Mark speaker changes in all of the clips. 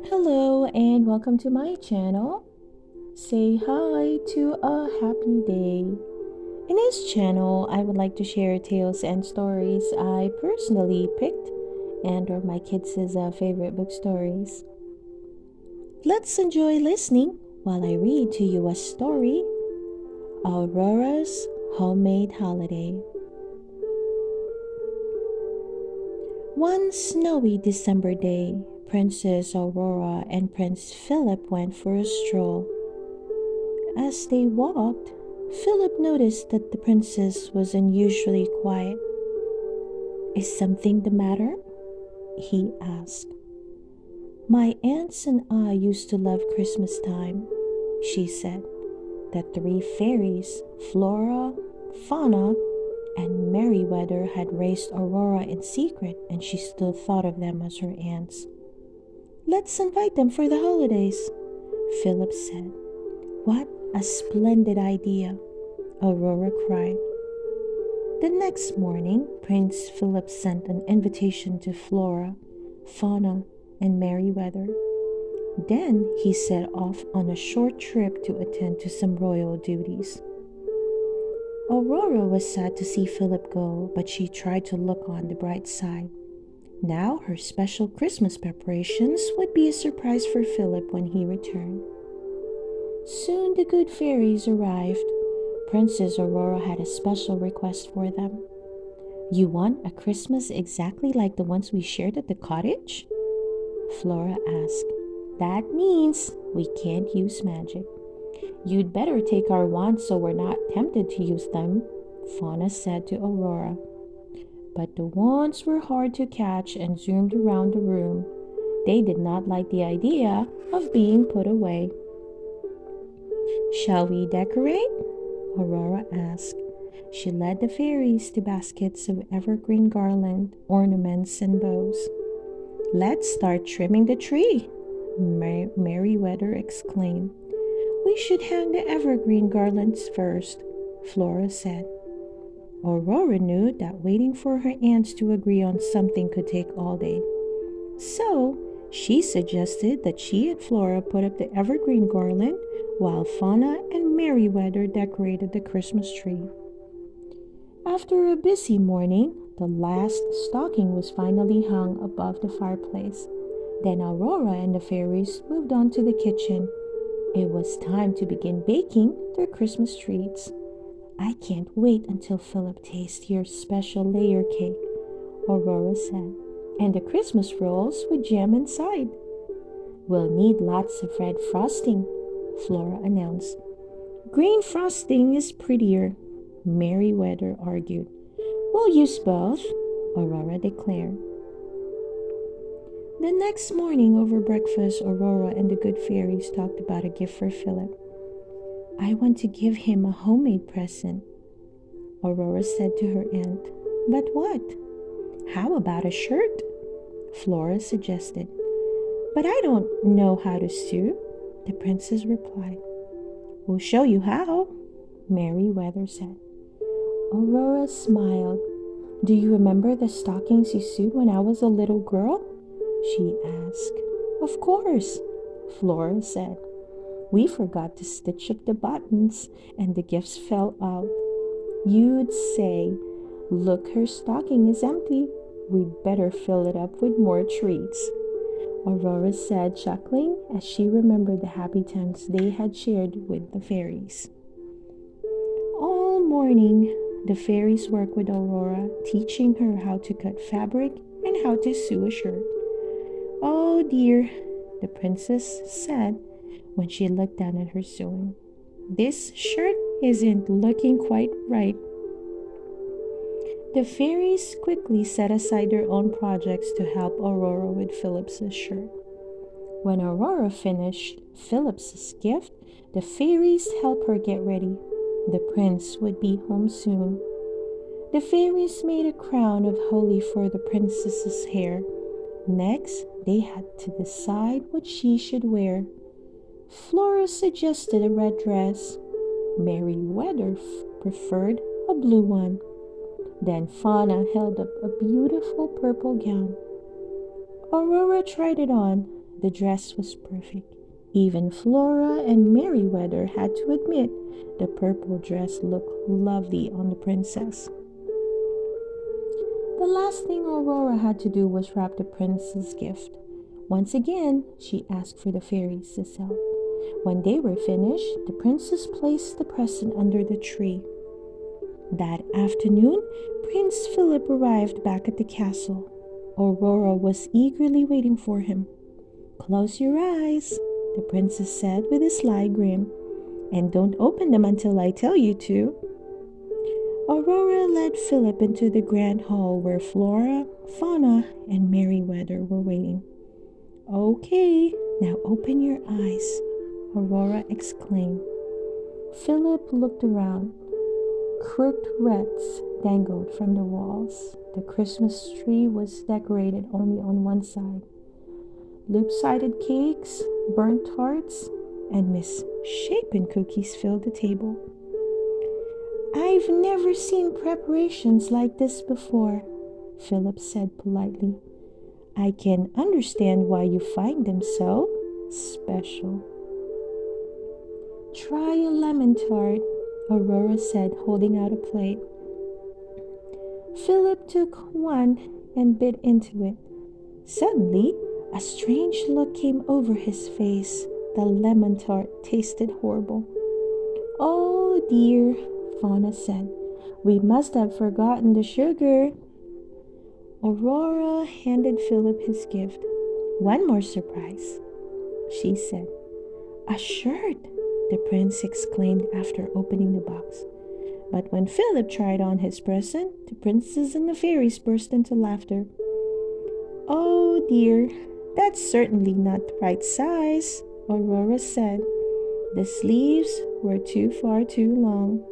Speaker 1: Hello and welcome to my channel. Say hi to a happy day. In this channel, I would like to share tales and stories I personally picked and or my kids' favorite book stories. Let's enjoy listening while I read to you a story, Aurora's Homemade Holiday. One snowy December day, Princess Aurora and Prince Philip went for a stroll. As they walked, Philip noticed that the princess was unusually quiet. "Is something the matter?" he asked. "My aunts and I used to love Christmas time," she said. The three fairies, Flora, Fauna, and Merryweather, had raised Aurora in secret, and she still thought of them as her aunts. "Let's invite them for the holidays," Philip said. "What a splendid idea!" Aurora cried. The next morning, Prince Philip sent an invitation to Flora, Fauna, and Merryweather. Then he set off on a short trip to attend to some royal duties. Aurora was sad to see Philip go, but she tried to look on the bright side. Now her special Christmas preparations would be a surprise for Philip when he returned. Soon the good fairies arrived. Princess Aurora had a special request for them. "You want a Christmas exactly like the ones we shared at the cottage?" Flora asked. "That means we can't use magic." "You'd better take our wands so we're not tempted to use them," Fauna said to Aurora. But the wands were hard to catch and zoomed around the room. They did not like the idea of being put away. "Shall we decorate?" Aurora asked. She led the fairies to baskets of evergreen garland, ornaments, and bows. "Let's start trimming the tree," Merryweather exclaimed. "We should hang the evergreen garlands first," Flora said. Aurora knew that waiting for her aunts to agree on something could take all day. So she suggested that she and Flora put up the evergreen garland while Fauna and Merryweather decorated the Christmas tree. After a busy morning, the last stocking was finally hung above the fireplace. Then Aurora and the fairies moved on to the kitchen. It was time to begin baking their Christmas treats. "I can't wait until Philip tastes your special layer cake," Aurora said, "and the Christmas rolls with jam inside." "We'll need lots of red frosting," Flora announced. "Green frosting is prettier," Merryweather argued. "We'll use both," Aurora declared. The next morning over breakfast, Aurora and the good fairies talked about a gift for Philip. "I want to give him a homemade present," Aurora said to her aunt. "But what?" "How about a shirt?" Flora suggested. "But I don't know how to sew," the princess replied. "We'll show you how," Merryweather said. Aurora smiled. "Do you remember the stockings you sewed when I was a little girl?" she asked. "Of course," Flora said. "We forgot to stitch up the buttons and the gifts fell out. You'd say, 'Look, her stocking is empty. We'd better fill it up with more treats,'" Aurora said, chuckling as she remembered the happy times they had shared with the fairies. All morning, the fairies worked with Aurora, teaching her how to cut fabric and how to sew a shirt. "Oh dear," the princess said when she looked down at her sewing. "This shirt isn't looking quite right." The fairies quickly set aside their own projects to help Aurora with Philip's shirt. When Aurora finished Philip's gift, the fairies helped her get ready. The prince would be home soon. The fairies made a crown of holly for the princess's hair. Next, they had to decide what she should wear. Flora suggested a red dress. Merryweather preferred a blue one. Then Fauna held up a beautiful purple gown. Aurora tried it on, The dress was perfect. Even Flora and Merryweather had to admit the purple dress looked lovely on the princess. The last thing Aurora had to do was wrap the prince's gift. Once again, she asked for the fairies' help. When they were finished, the princess placed the present under the tree. That afternoon, Prince Philip arrived back at the castle. Aurora was eagerly waiting for him. "Close your eyes," the princess said with a sly grin, "and don't open them until I tell you to." Aurora led Philip into the grand hall where Flora, Fauna, and Merryweather were waiting. "Okay, now open your eyes," Aurora exclaimed. Philip looked around. Crooked wreaths dangled from the walls. The Christmas tree was decorated only on one side. Loop-sided cakes, burnt tarts, and misshapen cookies filled the table. "I've never seen preparations like this before," Philip said politely. "I can understand why you find them so special." "Try a lemon tart," Aurora said, holding out a plate. Philip took one and bit into it. Suddenly, a strange look came over his face. The lemon tart tasted horrible. "Oh dear," Fauna said. "We must have forgotten the sugar." Aurora handed Philip his gift. "One more surprise," she said. "A shirt!" the prince exclaimed after opening the box. But when Philip tried on his present, the princess and the fairies burst into laughter. "Oh dear, that's certainly not the right size," Aurora said. The sleeves were too long.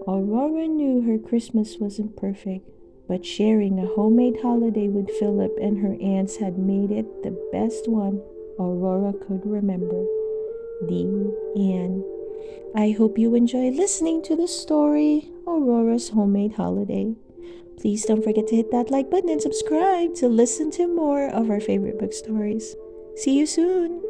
Speaker 1: Aurora knew her Christmas wasn't perfect, but sharing a homemade holiday with Philip and her aunts had made it the best one Aurora could remember. The end. I hope you enjoyed listening to the story, Aurora's Homemade Holiday. Please don't forget to hit that like button and subscribe to listen to more of our favorite book stories. See you soon!